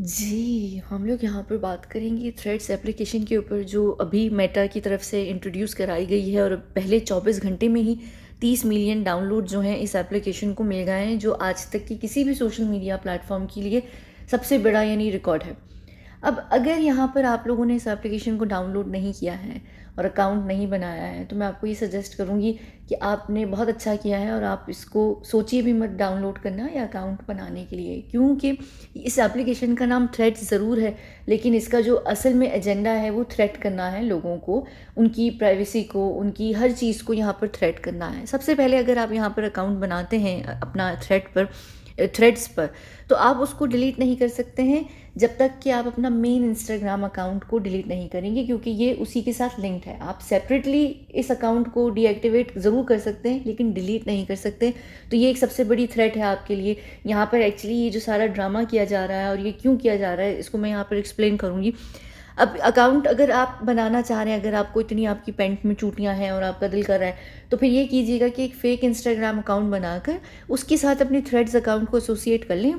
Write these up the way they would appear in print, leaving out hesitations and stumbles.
जी, हम लोग यहाँ पर बात करेंगे थ्रेड्स एप्लीकेशन के ऊपर जो अभी मेटा की तरफ से इंट्रोड्यूस कराई गई है और पहले 24 घंटे में ही 30 मिलियन डाउनलोड जो हैं इस एप्लीकेशन को मिल गए हैं, जो आज तक की किसी भी सोशल मीडिया प्लेटफॉर्म के लिए सबसे बड़ा यानी रिकॉर्ड है। अब अगर यहाँ पर आप लोगों ने इस एप्लीकेशन को डाउनलोड नहीं किया है और अकाउंट नहीं बनाया है, तो मैं आपको ये सजेस्ट करूँगी कि आपने बहुत अच्छा किया है और आप इसको सोचिए भी मत डाउनलोड करना या अकाउंट बनाने के लिए, क्योंकि इस एप्लीकेशन का नाम थ्रेड्स ज़रूर है, लेकिन इसका जो असल में एजेंडा है वो थ्रेट करना है लोगों को, उनकी प्राइवेसी को, उनकी हर चीज़ को यहाँ पर थ्रेट करना है। सबसे पहले अगर आप यहाँ पर अकाउंट बनाते हैं अपना थ्रेड्स पर, तो आप उसको डिलीट नहीं कर सकते हैं जब तक कि आप अपना मेन इंस्टाग्राम अकाउंट को डिलीट नहीं करेंगे, क्योंकि ये उसी के साथ लिंक्ड है। आप सेपरेटली इस अकाउंट को डीएक्टिवेट ज़रूर कर सकते हैं लेकिन डिलीट नहीं कर सकते। तो ये एक सबसे बड़ी थ्रेट है आपके लिए। यहाँ पर एक्चुअली ये जो सारा ड्रामा किया जा रहा है और ये क्यों किया जा रहा है, इसको मैं यहाँ पर एक्सप्लेन करूँगी। अब अकाउंट अगर आप बनाना चाह रहे हैं, अगर आपको इतनी आपकी पैंट में चूटियाँ हैं और आपका दिल कर रहा है, तो फिर ये कीजिएगा कि एक फ़ेक इंस्टाग्राम अकाउंट बनाकर उसके साथ अपने थ्रेड्स अकाउंट को एसोसिएट कर लें।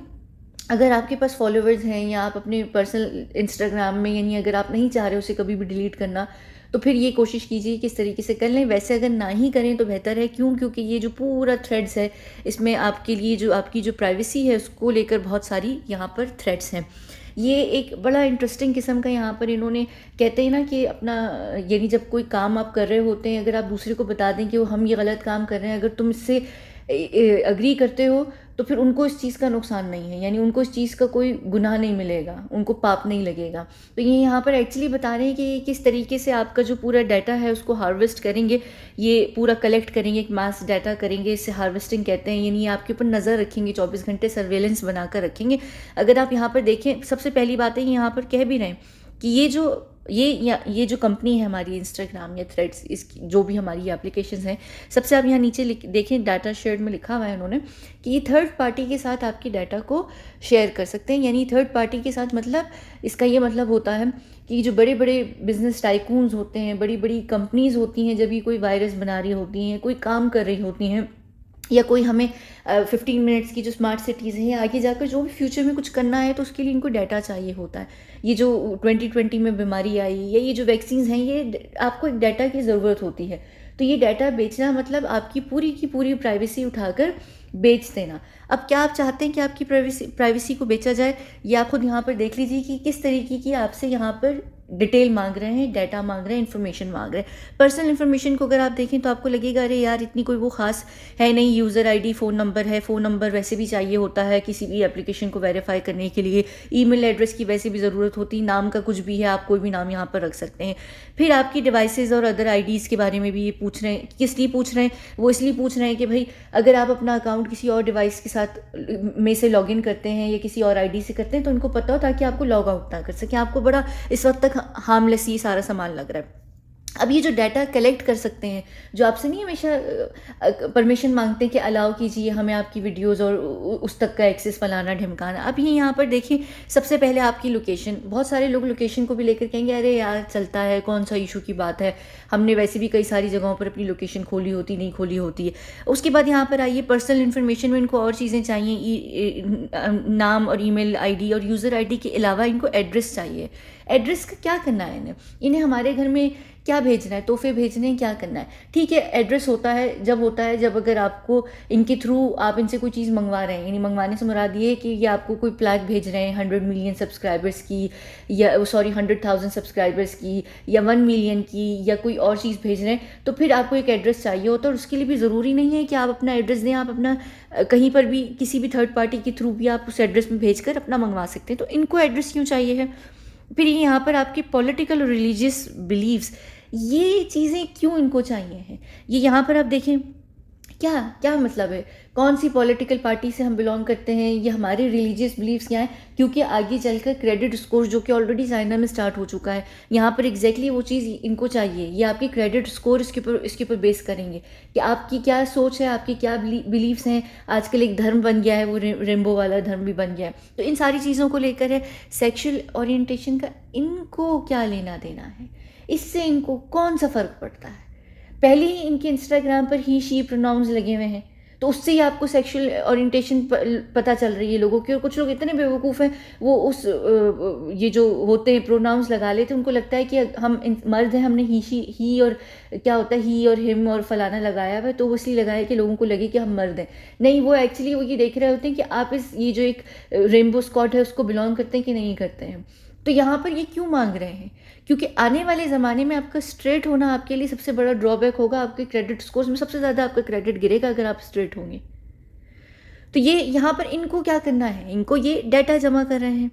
अगर आपके पास फॉलोवर्स हैं या आप अपने पर्सनल इंस्टाग्राम में, यानी अगर आप नहीं चाह रहे उसे कभी भी डिलीट करना, तो फिर ये कोशिश कीजिए कि इस तरीके से कर लें। वैसे अगर ना ही करें तो बेहतर है, क्यों? क्योंकि ये जो पूरा थ्रेड्स है, इसमें आपके लिए जो आपकी जो प्राइवेसी है उसको लेकर बहुत सारी यहाँ पर थ्रेड्स हैं। ये एक बड़ा इंटरेस्टिंग किस्म का यहाँ पर इन्होंने, कहते हैं ना कि अपना, यानी जब कोई काम आप कर रहे होते हैं, अगर आप दूसरे को बता दें कि वो हम ये गलत काम कर रहे हैं, अगर तुम इससे अग्री करते हो तो फिर उनको इस चीज़ का नुकसान नहीं है, यानी उनको इस चीज़ का कोई गुनाह नहीं मिलेगा, उनको पाप नहीं लगेगा। तो ये यहाँ पर एक्चुअली बता रहे हैं कि किस तरीके से आपका जो पूरा डाटा है उसको हार्वेस्ट करेंगे, ये पूरा कलेक्ट करेंगे, एक मास डाटा करेंगे, इससे हार्वेस्टिंग कहते हैं। यानी आपके ऊपर नज़र रखेंगे, 24 घंटे सर्वेलेंस बनाकर रखेंगे। अगर आप यहाँ पर देखें, सबसे पहली बात है यहाँ पर कह भी रहे हैं कि ये जो कंपनी है हमारी इंस्टाग्राम या थ्रेड्स, इसकी जो भी हमारी एप्लीकेशंस हैं, सबसे आप यहाँ नीचे देखें, डाटा शेयर में लिखा हुआ है उन्होंने कि ये थर्ड पार्टी के साथ आपकी डाटा को शेयर कर सकते हैं। यानी थर्ड पार्टी के साथ मतलब, इसका ये मतलब होता है कि जो बड़े बड़े बिजनेस टाइकून्स होते हैं, बड़ी बड़ी कंपनीज होती हैं, जब ये कोई वायरस बना रही होती हैं, कोई काम कर रही होती हैं, या कोई हमें 15 मिनट्स की जो स्मार्ट सिटीज़ हैं, आगे जाकर जो भी फ्यूचर में कुछ करना है तो उसके लिए इनको डाटा चाहिए होता है। ये जो 2020 में बीमारी आई या ये जो वैक्सीन्स हैं, ये आपको एक डाटा की ज़रूरत होती है। तो ये डाटा बेचना मतलब आपकी पूरी की पूरी प्राइवेसी उठाकर बेच देना। अब क्या आप चाहते हैं कि आपकी प्राइवेसी को बेचा जाए? ये आप खुद यहाँ पर देख लीजिए कि किस तरीके की आपसे यहाँ पर डिटेल मांग रहे हैं, डाटा मांग रहे हैं, इन्फॉर्मेशन मांग रहे हैं। पर्सनल इन्फॉर्मेशन को अगर आप देखें तो आपको लगेगा अरे यार इतनी कोई वो खास है नहीं, यूज़र आईडी, फ़ोन नंबर है, फ़ोन नंबर वैसे भी चाहिए होता है किसी भी एप्लीकेशन को वेरीफाई करने के लिए, ईमेल एड्रेस की वैसे भी ज़रूरत होती है, नाम का कुछ भी है, आप कोई भी नाम यहाँ पर रख सकते हैं। फिर आपकी डिवाइसेज़ और अदर आईडीज़ के बारे में भी ये पूछ रहे हैं। किस लिए पूछ रहे हैं? वो इसलिए पूछ रहे हैं कि भाई अगर आप अपना अकाउंट किसी और डिवाइस के साथ में से लॉगिन करते हैं या किसी और आईडी से करते हैं तो उनको पता हो, ताकि आपको लॉग आउट ना कर सकें। आपको बड़ा इस वक्त तक हार्मलेस ये सारा सामान लग रहा है। अब ये जो डाटा कलेक्ट कर सकते हैं, जो आपसे नहीं हमेशा परमिशन मांगते हैं कि अलाउ कीजिए हमें आपकी वीडियोस और उस तक का एक्सेस फलाना ढिमकाना। अब ये यहाँ पर देखिए, सबसे पहले आपकी लोकेशन, बहुत सारे लोग लोकेशन को भी लेकर कहेंगे अरे यार चलता है, कौन सा इशू की बात है, हमने वैसे भी कई सारी जगहों पर अपनी लोकेशन खोली होती, नहीं खोली होती है। उसके बाद यहाँ पर आइए, पर्सनल इन्फॉर्मेशन में इनको और चीज़ें चाहिए, नाम और ईमेल आईडी और यूज़र आईडी के अलावा इनको एड्रेस चाहिए। एड्रेस का क्या करना है इन्हें हमारे घर में क्या भेजना है, तोहफे भेजने हैं, क्या करना है? ठीक है, एड्रेस होता है जब अगर आपको इनके थ्रू आप इनसे कोई चीज़ मंगवा रहे हैं, यानी मंगवाने से मुराद ये है कि ये आपको कोई प्लाग भेज रहे हैं 100 मिलियन सब्सक्राइबर्स की, या 100,000 सब्सक्राइबर्स की, या 1 मिलियन की, या कोई और चीज़ भेज रहे हैं, तो फिर आपको एक एड्रेस चाहिए होता है। और उसके लिए भी ज़रूरी नहीं है कि आप अपना एड्रेस दें, आप अपना कहीं पर भी किसी भी थर्ड पार्टी के थ्रू भी आप उस एड्रेस में भेज कर अपना मंगवा सकते हैं। तो इनको एड्रेस क्यों चाहिए है? फिर यहाँ पर आपके पॉलिटिकल और रिलीजियस बिलीव्स, ये चीज़ें क्यों इनको चाहिए हैं? ये यहाँ पर आप देखें, क्या क्या मतलब है, कौन सी पॉलिटिकल पार्टी से हम बिलोंग करते हैं, ये हमारे रिलीजियस बिलीव्स क्या हैं, क्योंकि आगे चलकर क्रेडिट स्कोर जो कि ऑलरेडी चाइना में स्टार्ट हो चुका है, यहाँ पर एग्जैक्टली वो चीज़ इनको चाहिए। ये आपके क्रेडिट स्कोर इसके ऊपर बेस करेंगे कि आपकी क्या सोच है, आपकी क्या बिलीव्स हैं। आजकल एक धर्म बन गया है, वो रेनबो वाला धर्म भी बन गया है। तो इन सारी चीज़ों को लेकर है। सेक्शुअल ओरिएंटेशन का इनको क्या लेना देना है, इससे इनको कौन सा फ़र्क पड़ता है? पहले ही इनके इंस्टाग्राम पर ही शी प्रोनाउंस लगे हुए हैं, तो उससे ही आपको सेक्सुअल ओरिएंटेशन पता चल रही है लोगों की। और कुछ लोग इतने बेवकूफ़ हैं, वो उस ये जो होते हैं प्रोनाउंस लगा लेते हैं, उनको लगता है कि हम मर्द हैं, हमने ही और क्या होता है ही और हिम और फलाना लगाया हुआ है, तो वो इसलिए लगाया कि लोगों को लगे कि हम मर्द हैं। नहीं, वो एक्चुअली वो ये देख रहे होते हैं कि आप इस ये जो एक रेनबो स्क्वाड है उसको बिलोंग करते हैं कि नहीं करते हैं। तो यहाँ पर ये क्यों मांग रहे हैं? क्योंकि आने वाले ज़माने में आपका स्ट्रेट होना आपके लिए सबसे बड़ा ड्रॉबैक होगा। आपके क्रेडिट स्कोर्स में सबसे ज़्यादा आपका क्रेडिट गिरेगा अगर आप स्ट्रेट होंगे। तो ये यहाँ पर इनको क्या करना है, इनको ये डाटा जमा कर रहे हैं,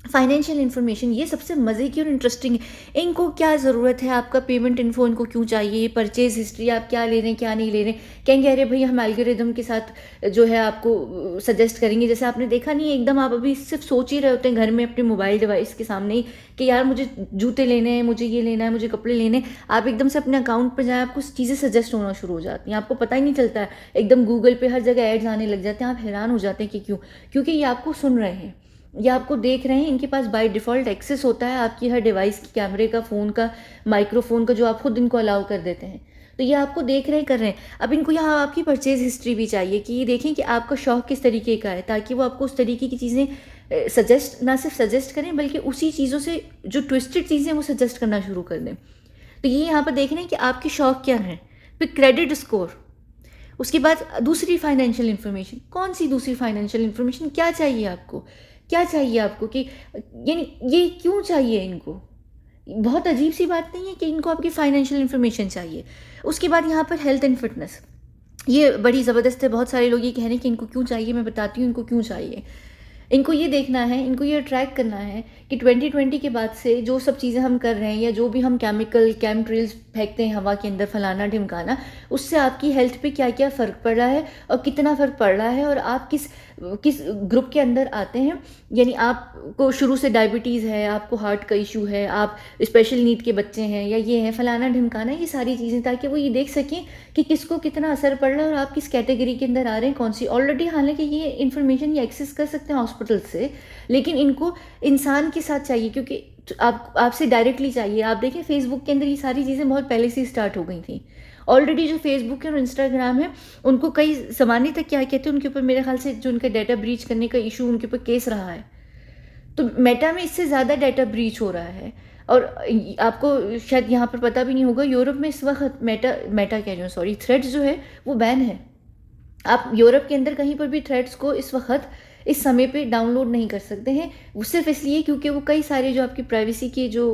फाइनेंशियल इन्फॉर्मेशन। ये सबसे मज़े की और इंटरेस्टिंग है। इनको क्या ज़रूरत है, आपका पेमेंट इन्फो इनको क्यों चाहिए, परचेज हिस्ट्री, आप क्या ले रहे हैं क्या नहीं ले रहे हैं। कहेंगे अरे भाई हम एल्गोरिदम के साथ जो है आपको सजेस्ट करेंगे। जैसे आपने देखा नहीं है, एकदम आप अभी सिर्फ सोच ही रहे होते हैं घर में अपने मोबाइल डिवाइस के सामने ही कि यार मुझे जूते लेने हैं, मुझे ये लेना है, मुझे कपड़े लेने हैं। आप एकदम से अपने अकाउंट पर जाएँ, आपको चीज़ें सजेस्ट होना शुरू हो जाती हैं, आपको पता ही नहीं चलता है। एकदम गूगल पे हर जगह एड्स आने लग जाते हैं, आप हैरान हो जाते हैं कि क्यों। क्योंकि ये आपको सुन रहे हैं, ये आपको देख रहे हैं। इनके पास बाय डिफ़ॉल्ट एक्सेस होता है आपकी हर डिवाइस की, कैमरे का, फ़ोन का, माइक्रोफोन का, जो आप खुद इनको अलाउ कर देते हैं। तो ये आपको देख रहे हैं, कर रहे हैं। अब इनको यहाँ आपकी परचेज़ हिस्ट्री भी चाहिए कि ये देखें कि आपका शौक किस तरीके का है, ताकि वो आपको उस तरीके की चीज़ें सजेस्ट, ना सिर्फ सजेस्ट करें बल्कि उसी चीज़ों से जो ट्विस्टेड चीज़ें वो सजेस्ट करना शुरू कर दें। तो ये यहाँ पर देख रहे हैं कि आपके शौक क्या हैं। फिर क्रेडिट स्कोर, उसके बाद दूसरी फाइनेंशियल इन्फॉर्मेशन। कौन सी दूसरी फाइनेंशियल इन्फॉर्मेशन, क्या चाहिए आपको, क्या चाहिए आपको, कि यानी ये क्यों चाहिए इनको। बहुत अजीब सी बात नहीं है कि इनको आपकी फाइनेंशियल इन्फॉर्मेशन चाहिए। उसके बाद यहाँ पर हेल्थ एंड फिटनेस, ये बड़ी ज़बरदस्त है। बहुत सारे लोग ये कह रहे हैं कि इनको क्यों चाहिए, मैं बताती हूँ इनको क्यों चाहिए। इनको ये देखना है, इनको ये ट्रैक करना है कि 2020 के बाद से जो सब चीज़ें हम कर रहे हैं, या जो भी हम केमिकल केमट्रेल्स फेंकते हैं हवा के अंदर, फलाना ढिमकाना, उससे आपकी हेल्थ पे क्या क्या फ़र्क पड़ रहा है और कितना फ़र्क पड़ रहा है, और आप किस किस ग्रुप के अंदर आते हैं। यानी आपको शुरू से डायबिटीज़ है, आपको हार्ट का इशू है, आप स्पेशल नीड के बच्चे हैं, या ये है फलाना ढिमकाना, ये सारी चीज़ें, ताकि वो ये देख सकें कि किसको कितना असर पड़ रहा है और आप किस कैटेगरी के अंदर आ रहे हैं, कौन सी। ऑलरेडी हालांकि ये इन्फॉर्मेशन ये एक्सेस कर सकते हैं हॉस्पिटल से, लेकिन इनको इंसान के साथ चाहिए, क्योंकि आपसे डायरेक्टली चाहिए। आप देखें फेसबुक के अंदर ये सारी चीज़ें बहुत पहले से स्टार्ट हो गई थी। ऑलरेडी जो फेसबुक है और इंस्टाग्राम है, उनको कई ज़माने तक क्या कहते हैं, उनके ऊपर मेरे ख्याल से जो उनका डाटा ब्रीच करने का इशू, उनके ऊपर केस रहा है। तो मेटा में इससे ज़्यादा डाटा ब्रीच हो रहा है। और आपको शायद यहाँ पर पता भी नहीं होगा, यूरोप में इस वक्त मेटा कह रही हूँ, सॉरी, थ्रेड्स जो है वो बैन है। आप यूरोप के अंदर कहीं पर भी थ्रेड्स को इस वक्त इस समय पे डाउनलोड नहीं कर सकते हैं। वो सिर्फ इसलिए क्योंकि वो कई सारे जो आपकी प्राइवेसी की जो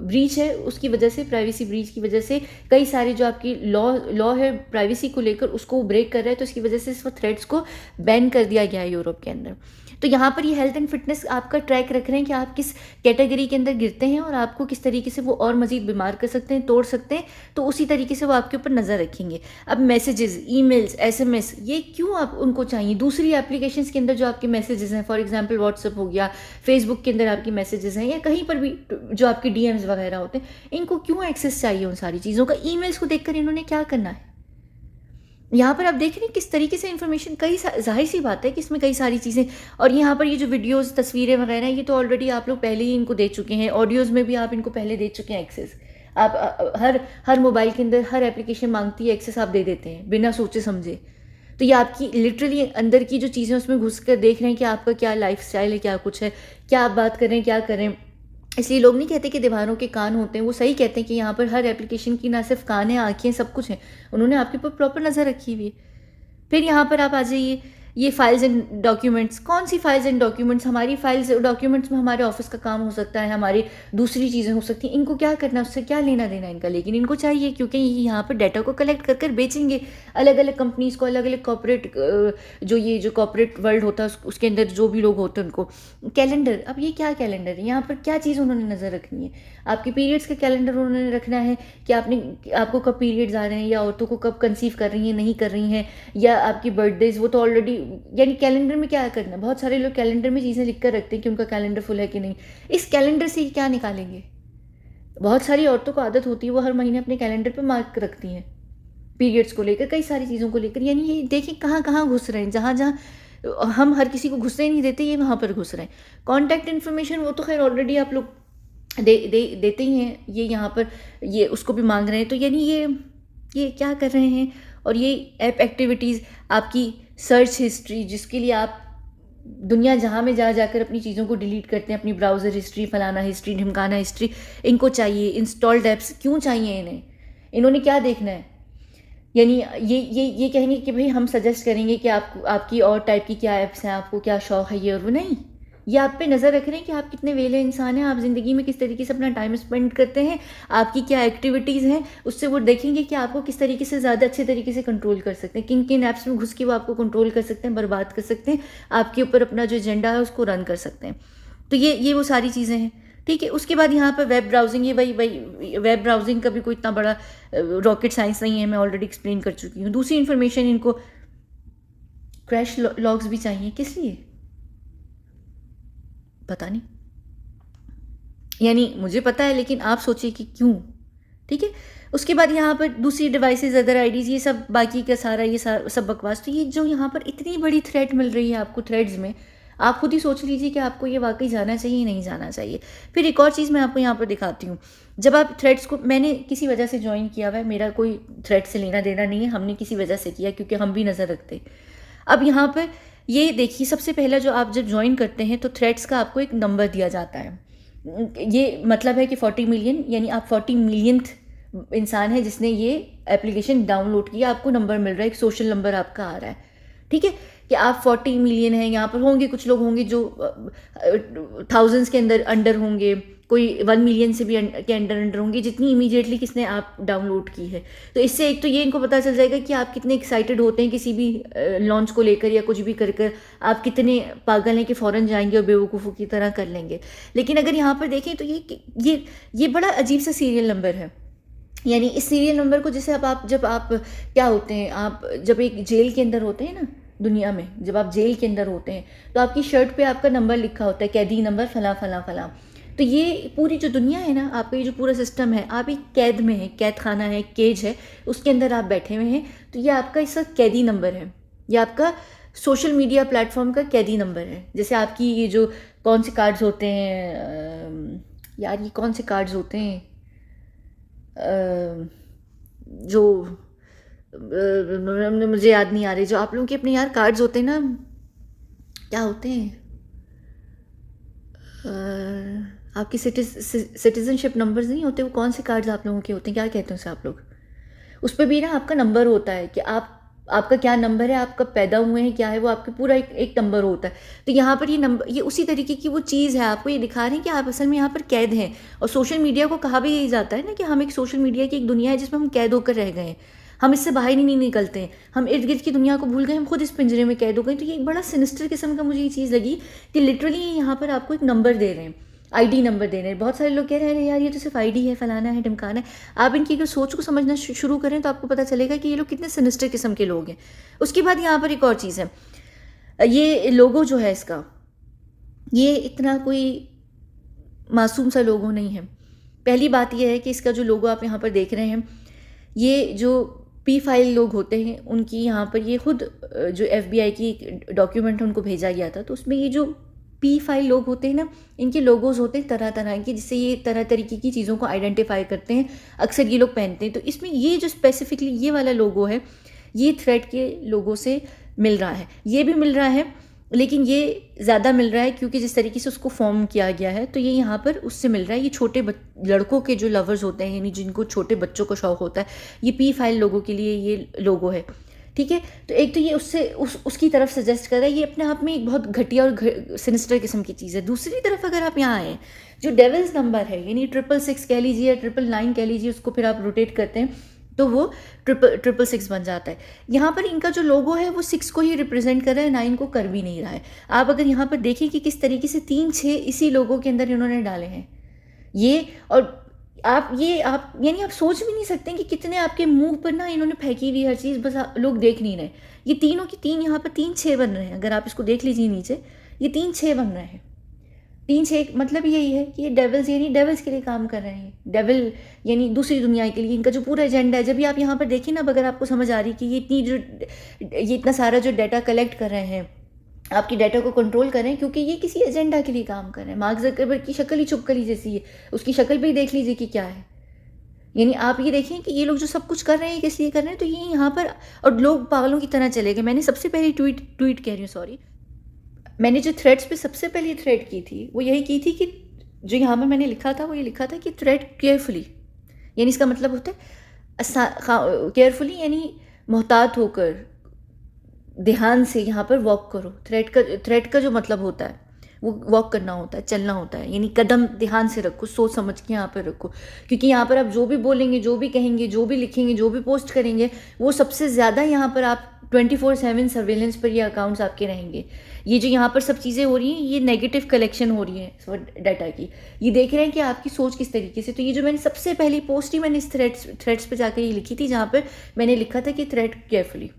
ब्रीच है उसकी वजह से, प्राइवेसी ब्रीच की वजह से, कई सारे जो आपकी लॉ है प्राइवेसी को लेकर, उसको ब्रेक कर रहा है। तो इसकी वजह से इस वक्त थ्रेड्स को बैन कर दिया गया है यूरोप के अंदर। तो यहाँ पर ये हेल्थ एंड फिटनेस आपका ट्रैक रख रहे हैं कि आप किस कैटेगरी के अंदर गिरते हैं और आपको किस तरीके से वो और मज़ीद बीमार कर सकते हैं, तोड़ सकते हैं। तो उसी तरीके से वो आपके ऊपर नज़र रखेंगे। अब मैसेजेस, ईमेल्स, एसएमएस, ये क्यों आप उनको चाहिए? दूसरी एप्लीकेशंस के अंदर जो आपके मैसेजेस हैं, फॉर एग्जांपल व्हाट्सएप हो गया, फेसबुक के अंदर आपकी मैसेजेस हैं, या कहीं पर भी जो आपके डीएम्स वगैरह होते हैं, इनको क्यों एक्सेस चाहिए उन सारी चीज़ों का? ईमेल्स को देखकर इन्होंने क्या करना है? यहाँ पर आप देख रहे हैं किस तरीके से इन्फॉर्मेशन, कई जाहिर सी बात है कि इसमें कई सारी चीज़ें। और यहाँ पर ये जो वीडियोस, तस्वीरें वगैरह, ये तो ऑलरेडी आप लोग पहले ही इनको दे चुके हैं। ऑडियोज़ में भी आप इनको पहले दे चुके हैं एक्सेस। आप हर मोबाइल के अंदर हर एप्लीकेशन मांगती है एक्सेस, आप दे देते हैं बिना सोचे समझे। तो ये आपकी लिटरली अंदर की जो चीज़ें उसमें घुस कर देख रहे हैं कि आपका क्या लाइफ स्टाइल है, क्या कुछ है, क्या आप बात कर रहे हैं, क्या करें। इसलिए लोग नहीं कहते कि दीवारों के कान होते हैं, वो सही कहते हैं कि यहाँ पर हर एप्लीकेशन की ना सिर्फ कान है, आँखें, सब कुछ है। उन्होंने आपके ऊपर प्रॉपर नज़र रखी हुई है। फिर यहाँ पर आप आ जाइए, ये फाइल्स एंड डॉक्यूमेंट्स। कौन सी फाइल्स एंड डॉक्यूमेंट्स? हमारी फाइल्स और डॉक्यूमेंट्स में हमारे ऑफिस का काम हो सकता है, हमारी दूसरी चीज़ें हो सकती हैं। इनको क्या करना, उससे क्या लेना देना इनका, लेकिन इनको चाहिए क्योंकि ये यहाँ पर डाटा को कलेक्ट कर कर बेचेंगे अलग अलग कंपनीज़ को, अलग अलग कॉर्पोरेट, जो कॉर्पोरेट वर्ल्ड होता है उसके अंदर जो भी लोग होते हैं उनको। कैलेंडर, अब ये क्या कैलेंडर है? यहाँ पर क्या चीज़ उन्होंने नज़र रखनी है? आपके पीरियड्स का कैलेंडर उन्होंने रखना है कि आपको कब पीरियड्स आ रहे हैं, या औरतों को कब कंसीव कर रही हैं, नहीं कर रही हैं, या आपकी बर्थडेज, वो तो ऑलरेडी, यानी कैलेंडर में क्या करना है? बहुत सारे लोग कैलेंडर में चीज़ें लिख कर रखते हैं कि उनका कैलेंडर फुल है कि नहीं। इस कैलेंडर से क्या निकालेंगे? बहुत सारी औरतों को आदत होती है, वो हर महीने अपने कैलेंडर पर मार्क रखती हैं पीरियड्स को लेकर, कई सारी चीज़ों को लेकर। यानी ये देखिए कहाँ कहाँ घुस रहे हैं, जहाँ जहाँ हम हर किसी को घुसने नहीं देते, ये वहाँ पर घुस रहे हैं। कॉन्टैक्ट इन्फॉर्मेशन, वो तो खैर ऑलरेडी आप लोग देते ही हैं। ये यहाँ पर ये उसको भी मांग रहे हैं। तो यानी ये क्या कर रहे हैं, और ये ऐप एक्टिविटीज़ आपकी सर्च हिस्ट्री, जिसके लिए आप दुनिया जहाँ में जा जाकर अपनी चीज़ों को डिलीट करते हैं, अपनी ब्राउज़र हिस्ट्री, फलाना हिस्ट्री, ढिमकाना हिस्ट्री, इनको चाहिए। इंस्टॉल्ड ऐप्स क्यों चाहिए इन्हें? इन्होंने क्या देखना है? यानी ये कहेंगे कि भाई हम सजेस्ट करेंगे कि आपको आपकी और टाइप की क्या ऐप्स हैं, आपको क्या शौक़ है, ये और वो नहीं। ये आप पे नज़र रख रहे हैं कि आप कितने वेले इंसान हैं, आप ज़िंदगी में किस तरीके से अपना टाइम स्पेंड करते हैं, आपकी क्या एक्टिविटीज़ हैं, उससे वो देखेंगे कि आपको किस तरीके से ज़्यादा अच्छे तरीके से कंट्रोल कर सकते हैं, किन किन ऐप्स में घुस के वो आपको कंट्रोल कर सकते हैं, बर्बाद कर सकते हैं, आपके ऊपर अपना जो एजेंडा है उसको रन कर सकते हैं। तो ये वो सारी चीज़ें हैं, ठीक है। उसके बाद यहाँ पर वेब ब्राउजिंग, ये वही वेब ब्राउजिंग का भी कोई इतना बड़ा रॉकेट साइंस नहीं है, मैं ऑलरेडी एक्सप्लेन कर चुकी हूँ। दूसरी इन्फॉर्मेशन, इनको क्रैश लॉग्स भी चाहिए, किस लिए पता नहीं, यानी मुझे पता है लेकिन आप सोचिए कि क्यों, ठीक है। उसके बाद यहाँ पर दूसरी डिवाइसेस, अदर आईडीज़, ये सब बाकी का सारा ये सब बकवास। तो ये जो यहाँ पर इतनी बड़ी थ्रेट मिल रही है आपको थ्रेड्स में, आप खुद ही सोच लीजिए कि आपको ये वाकई जाना चाहिए नहीं जाना चाहिए। फिर एक और चीज़ मैं आपको यहाँ पर दिखाती हूँ। जब आप थ्रेड्स को, मैंने किसी वजह से ज्वाइन किया हुआ है, मेरा कोई थ्रेड से लेना देना नहीं है, हमने किसी वजह से किया क्योंकि हम भी नज़र रखते। अब यहाँ पर ये देखिए, सबसे पहला जो आप जब ज्वाइन करते हैं तो थ्रेड्स का आपको एक नंबर दिया जाता है। ये मतलब है कि 40 मिलियन, यानी आप 40 मिलियंथ इंसान है जिसने ये एप्लीकेशन डाउनलोड किया, आपको नंबर मिल रहा है, एक सोशल नंबर आपका आ रहा है, ठीक है, कि आप 40 मिलियन हैं। यहाँ पर होंगे कुछ लोग होंगे जो थाउजेंड्स के अंडर होंगे, कोई 1 मिलियन से भी के अंडर होंगे, जितनी इमीडिएटली किसने आप डाउनलोड की है। तो इससे एक तो ये इनको पता चल जाएगा कि आप कितने एक्साइटेड होते हैं किसी भी लॉन्च को लेकर या कुछ भी कर आप कितने पागल हैं कि फ़ौरन जाएंगे और बेवकूफ़ों की तरह कर लेंगे। लेकिन अगर यहाँ पर देखें तो ये बड़ा अजीब सा सीरियल नंबर है। यानी इस सीरियल नंबर को, जैसे जब आप क्या होते हैं, आप जब एक जेल के अंदर होते हैं ना दुनिया में, जब आप जेल के अंदर होते हैं तो आपकी शर्ट पे आपका नंबर लिखा होता है, कैदी नंबर फला फला फला। तो ये पूरी जो दुनिया है ना, आपका ये जो पूरा सिस्टम है, आप एक कैद में है, कैद खाना है, केज है, उसके अंदर आप बैठे हुए हैं। तो ये आपका इसका कैदी नंबर है, ये आपका सोशल मीडिया प्लेटफॉर्म का कैदी नंबर है। जैसे आपकी ये जो कौन से कार्ड्स होते हैं यार, ये कौन से कार्ड्स होते हैं जो मुझे याद नहीं आ रही, जो आप लोगों के अपने यार कार्ड्स होते हैं ना, क्या होते हैं, आपकी सिटीजनशिप नंबर्स नहीं होते, वो कौन से कार्ड्स आप लोगों के होते हैं, क्या कहते हैं उसे आप लोग? उस पर भी ना आपका नंबर होता है कि आपका क्या नंबर है, आप कब पैदा हुए हैं, क्या है वो, आपके पूरा एक नंबर होता है। तो यहाँ पर ये नंबर, ये उसी तरीके की वो चीज़ है, आपको ये दिखा रहे हैं कि आप असल में यहाँ पर कैद हैं। और सोशल मीडिया को कहा भी यही जाता है ना कि हम एक सोशल मीडिया की एक दुनिया है जिसमें हम कैद होकर रह गए हैं, हम इससे बाहर ही नहीं निकलते हैं, हम इर्द गिर्द की दुनिया को भूल गए, हम खुद इस पिंजरे में कैद हो गए। तो ये एक बड़ा सिनिस्टर किस्म का मुझे ये चीज़ लगी कि लिटरली यहाँ पर आपको एक नंबर दे रहे हैं, आईडी नंबर दे रहे हैं। बहुत सारे लोग कह रहे हैं यार ये तो सिर्फ आईडी है, फलाना है, ढमकाना है। आप इनकी अगर सोच को समझना शुरू करें तो आपको पता चलेगा कि ये लोग कितने सिनिस्टर किस्म के लोग हैं। उसके बाद यहाँ पर एक और चीज़ है, ये लोगो जो है इसका, ये इतना कोई मासूम सा लोगो नहीं है। पहली बात यह है कि इसका जो लोगो आप यहाँ पर देख रहे हैं, ये जो पी फाइल लोग होते हैं उनकी यहाँ पर ये खुद जो FBI की डॉक्यूमेंट उनको भेजा गया था, तो उसमें ये जो पी फाइल लोग होते हैं ना, इनके लोगोज़ होते हैं तरह तरह के, जिससे ये तरह तरीके की चीज़ों को आइडेंटिफाई करते हैं, अक्सर ये लोग पहनते हैं। तो इसमें ये जो स्पेसिफिकली ये वाला लोगो है, ये थ्रेड के लोगों से मिल रहा है, ये भी मिल रहा है, लेकिन ये ज़्यादा मिल रहा है क्योंकि जिस तरीके से उसको फॉर्म किया गया है, तो ये यहाँ पर उससे मिल रहा है। ये छोटे लड़कों के जो लवर्स होते हैं, यानी जिनको छोटे बच्चों को शौक़ होता है, ये पी फाइल लोगों के लिए ये लोगो है, ठीक है। तो एक तो ये उसकी तरफ सजेस्ट कर रहा है, ये अपने आप में एक बहुत घटिया और सिनिस्टर किस्म की चीज़ है। दूसरी तरफ अगर आप यहाँ आए, जो डेविल्स नंबर है, यानी 666 कह लीजिए या 999 कह लीजिए, उसको फिर आप रोटेट करते हैं तो वो 666 बन जाता है। यहाँ पर इनका जो लोगो है वो 6 को ही रिप्रेजेंट कर रहा है, 9 को कर भी नहीं रहा है। आप अगर यहाँ पर देखें कि किस तरीके से 3-6 इसी लोगो के अंदर इन्होंने डाले हैं ये, और आप यानी आप सोच भी नहीं सकते कि कितने आपके मुंह पर ना इन्होंने फेंकी हुई हर चीज़, बस लोग देख नहीं रहे। ये तीनों की तीन यहाँ पर 3-6 बन रहे हैं, अगर आप इसको देख लीजिए नीचे, ये 3-6 बन रहे हैं। 3-6 मतलब यही है कि ये डेविल्स, यानी डेविल्स के लिए काम कर रहे हैं, डेविल यानी दूसरी दुनिया के लिए इनका जो पूरा एजेंडा है। जब भी आप यहाँ पर देखिए ना, अगर आपको समझ आ रही कि ये इतना सारा जो डाटा कलेक्ट कर रहे हैं, आपकी डाटा को कंट्रोल करें, क्योंकि ये किसी एजेंडा के लिए काम कर रहे हैं। मार्क ज़करबर्ग की शक्ल ही चुपकली जैसी है, उसकी शक्ल पे ही देख लीजिए कि क्या है। यानी आप ये देखें कि ये लोग जो सब कुछ कर रहे हैं किस लिए कर रहे हैं, तो ये यहाँ पर और लोग पागलों की तरह चले गए। मैंने सबसे पहले ट्वीट कह रही हूँ, सॉरी, मैंने जो थ्रेड्स पे सबसे पहले थ्रेड की थी वो यही की थी कि जो यहाँ पर मैंने लिखा था वो ये लिखा था कि थ्रेड केयरफुली, यानी इसका मतलब होता है केयरफुली, यानी मोहतात होकर ध्यान से यहाँ पर वॉक करो। थ्रेड का जो मतलब होता है वो वॉक करना होता है, चलना होता है, यानी कदम ध्यान से रखो, सोच समझ के यहाँ पर रखो, क्योंकि यहाँ पर आप जो भी बोलेंगे, जो भी कहेंगे, जो भी लिखेंगे, जो भी पोस्ट करेंगे, वो सबसे ज़्यादा यहाँ पर आप 24/7 सर्वेलेंस पर ये अकाउंट्स आपके रहेंगे। ये जो यहाँ पर सब चीज़ें हो रही हैं, ये नेगेटिव कलेक्शन हो रही है डाटा की। ये देख रहे हैं कि आपकी सोच किस तरीके से। तो ये जो मैंने सबसे पहली पोस्ट ही मैंने इस थ्रेड्स पर जाकर ये लिखी थी, जहाँ पर मैंने लिखा था कि थ्रेड केयरफुली,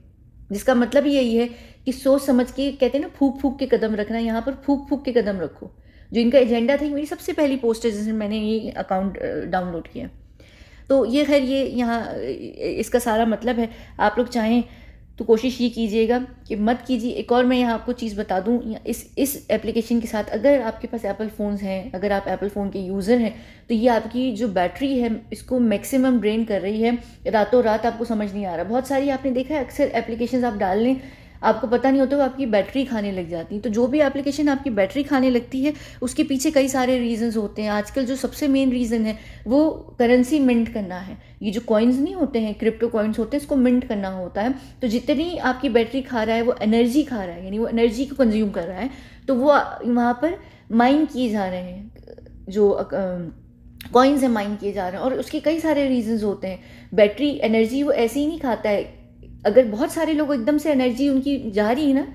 जिसका मतलब यही है कि सोच समझ के, कहते हैं ना फूक फूक के कदम रखना, यहाँ पर फूक फूक के कदम रखो। जो इनका एजेंडा था, मेरी सबसे पहली पोस्ट है जिसमें मैंने ये अकाउंट डाउनलोड किया। तो ये खैर ये यहाँ इसका सारा मतलब है। आप लोग चाहें तो कोशिश ये कीजिएगा कि मत कीजिए। एक और मैं यहाँ आपको चीज़ बता दूँ, इस एप्लीकेशन के साथ अगर आपके पास एप्पल फ़ोन्स हैं, अगर आप एप्पल फ़ोन के यूज़र हैं, तो ये आपकी जो बैटरी है इसको मैक्सिमम ड्रेन कर रही है। रातों रात आपको समझ नहीं आ रहा। बहुत सारी आपने देखा है अक्सर एप्लीकेशन आप डाल लें, आपको पता नहीं होता वो आपकी बैटरी खाने लग जाती है। तो जो भी एप्लीकेशन आपकी बैटरी खाने लगती है उसके पीछे कई सारे रीजंस होते हैं। आजकल जो सबसे मेन रीज़न है वो करेंसी मिंट करना है। ये जो कॉइन्स नहीं होते हैं, क्रिप्टो कॉइन्स होते हैं, इसको मिंट करना होता है। तो जितनी आपकी बैटरी खा रहा है वो एनर्जी खा रहा है, यानी वो एनर्जी को कंज्यूम कर रहा है। तो वो वहाँ पर माइन किए जा रहे हैं, जो कॉइन्स है माइन किए जा रहे हैं, और उसके कई सारे रीजंस होते हैं। बैटरी एनर्जी वो ऐसे ही नहीं खाता है। अगर बहुत सारे लोग एकदम से एनर्जी उनकी जा रही है ना,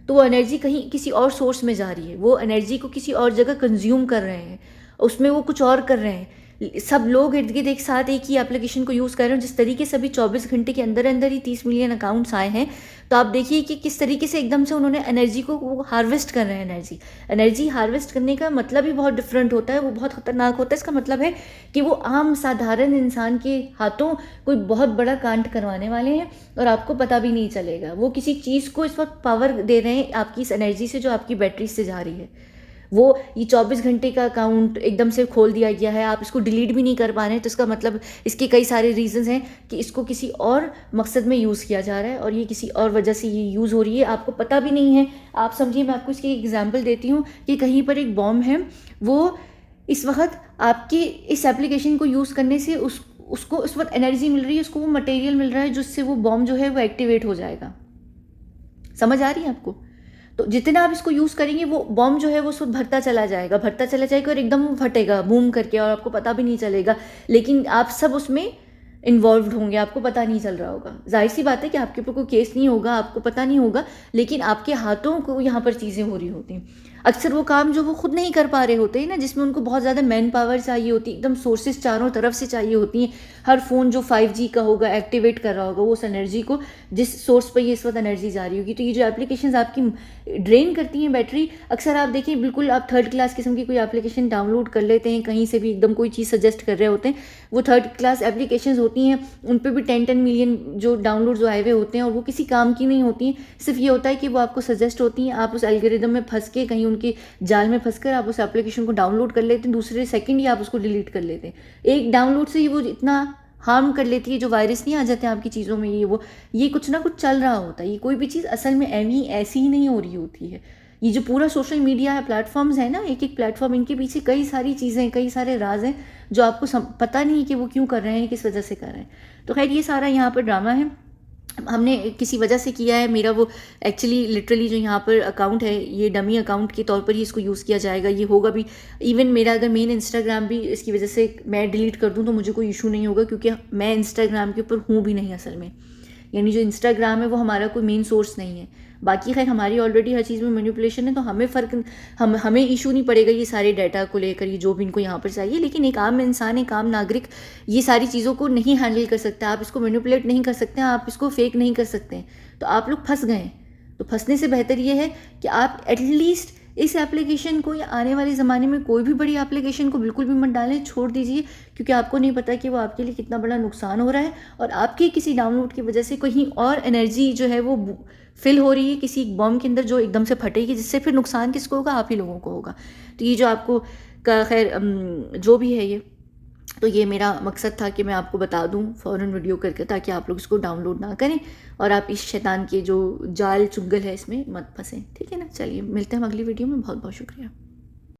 तो वो एनर्जी कहीं किसी और सोर्स में जा रही है, वो एनर्जी को किसी और जगह कंज्यूम कर रहे हैं, उसमें वो कुछ और कर रहे हैं। सब लोग इर्द गिर्द एक साथ एक ही एप्लीकेशन को यूज़ कर रहे हैं। जिस तरीके से अभी 24 घंटे के अंदर अंदर ही 30 मिलियन अकाउंट्स आए हैं, तो आप देखिए कि किस तरीके से एकदम से उन्होंने एनर्जी को वो हार्वेस्ट कर रहे हैं। एनर्जी हार्वेस्ट करने का मतलब ही बहुत डिफरेंट होता है, वो बहुत खतरनाक होता है। इसका मतलब है कि वो आम साधारण इंसान के हाथों कोई बहुत बड़ा कांड करवाने वाले हैं और आपको पता भी नहीं चलेगा। वो किसी चीज़ को इस वक्त पावर दे रहे हैं आपकी इस एनर्जी से जो आपकी बैटरी से जा रही है। वो ये 24 घंटे का अकाउंट एकदम से खोल दिया गया है, आप इसको डिलीट भी नहीं कर पा रहे हैं। तो इसका मतलब इसके कई सारे रीजंस हैं कि इसको किसी और मकसद में यूज़ किया जा रहा है और ये किसी और वजह से ये यूज़ हो रही है, आपको पता भी नहीं है। आप समझिए, मैं आपको इसकी एग्जाम्पल देती हूँ कि कहीं पर एक बॉम्ब है, वो इस वक्त आपके इस एप्लीकेशन को यूज़ करने से उसको उस वक्त एनर्जी मिल रही है, उसको वो मटेरियल मिल रहा है जिससे वो बॉम्ब जो है वो एक्टिवेट हो जाएगा। समझ आ रही है आपको? तो जितना आप इसको यूज़ करेंगे वो बॉम्ब जो है वो सब भरता चला जाएगा और एकदम फटेगा बूम करके, और आपको पता भी नहीं चलेगा। लेकिन आप सब उसमें इन्वॉल्व होंगे, आपको पता नहीं चल रहा होगा। जाहिर सी बात है कि आपके ऊपर कोई केस नहीं होगा, आपको पता नहीं होगा, लेकिन आपके हाथों को यहाँ पर चीज़ें हो रही होती हैं। अक्सर वो काम जो वो खुद नहीं कर पा रहे होते हैं ना, जिसमें उनको बहुत ज़्यादा मैन पावर चाहिए होती है, एकदम सोर्सेज चारों तरफ से चाहिए होती हैं। हर फ़ोन जो 5G का होगा एक्टिवेट कर रहा होगा वो उस एनर्जी को, जिस सोर्स पर ये इस वक्त एनर्जी जा रही होगी। तो ये जो एप्लीकेशंस आपकी ड्रेन करती हैं बैटरी, अक्सर आप देखिए बिल्कुल आप थर्ड क्लास किस्म की कोई एप्लीकेशन डाउनलोड कर लेते हैं, कहीं से भी एकदम कोई चीज़ सजेस्ट कर रहे होते हैं, वो थर्ड क्लास एप्लीकेशंस होती हैं, उन पर भी 10 मिलियन जो डाउनलोड जो आए हुए होते हैं, और वो किसी काम की नहीं होती हैं। सिर्फ ये होता है कि वो आपको सजेस्ट होती हैं, आप उस एल्गोरिदम में फंस के, कहीं उनके जाल में फंसकर आप उस एप्लीकेशन को डाउनलोड कर लेते हैं, दूसरे सेकंड ही आप उसको डिलीट कर लेते हैं। एक डाउनलोड से ही वो इतना हार्म कर लेती है, जो वायरस नहीं आ जाते हैं आपकी चीज़ों में, ये कुछ ना कुछ चल रहा होता है। ये कोई भी चीज़ असल में ऐसी ही नहीं हो रही होती है। ये जो पूरा सोशल मीडिया है, प्लेटफॉर्म्स है ना, एक एक प्लेटफॉर्म, इनके पीछे कई सारी चीज़ें, कई सारे राज हैं जो आपको पता नहीं है कि वो क्यों कर रहे हैं, किस वजह से कर रहे हैं। तो खैर ये सारा यहाँ पर ड्रामा है, हमने किसी वजह से किया है। मेरा वो एक्चुअली लिटरली जो यहाँ पर अकाउंट है, ये डमी अकाउंट के तौर पर ही इसको यूज़ किया जाएगा, ये होगा भी। इवन मेरा अगर मेन इंस्टाग्राम भी इसकी वजह से मैं डिलीट कर दूँ तो मुझे कोई इशू नहीं होगा, क्योंकि मैं इंस्टाग्राम के ऊपर हूँ भी नहीं असल में। यानी जो इंस्टाग्राम है वो हमारा कोई मेन सोर्स नहीं है। बाकी खैर हमारी ऑलरेडी हर चीज़ में मैनिपुलेशन है, तो हमें इशू नहीं पड़ेगा ये सारे डाटा को लेकर, ये जो भी इनको यहाँ पर चाहिए। लेकिन एक आम इंसान, एक आम नागरिक ये सारी चीज़ों को नहीं हैंडल कर सकता। आप इसको मैनिपुलेट नहीं कर सकते हैं, आप इसको फेक नहीं कर सकते हैं, तो आप लोग फंस गए। तो फंसने से बेहतर ये है कि आप एटलीस्ट इस एप्लीकेशन को या आने वाले ज़माने में कोई भी बड़ी एप्लीकेशन को बिल्कुल भी मत डालें, छोड़ दीजिए, क्योंकि आपको नहीं पता कि वो आपके लिए कितना बड़ा नुकसान हो रहा है, और आपके किसी डाउनलोड की वजह से कहीं और एनर्जी जो है वो फिल हो रही है किसी बॉम्ब के अंदर, जो एकदम से फटेगी, जिससे फिर नुकसान किसको होगा? आप ही लोगों को होगा। तो ये जो आपको का खैर जो भी है, ये तो ये मेरा मकसद था कि मैं आपको बता दूं फ़ौरन वीडियो करके, ताकि आप लोग इसको डाउनलोड ना करें और आप इस शैतान के जो जाल चुंगल है इसमें मत फंसें। ठीक है ना, चलिए मिलते हैं हम अगली वीडियो में। बहुत बहुत शुक्रिया।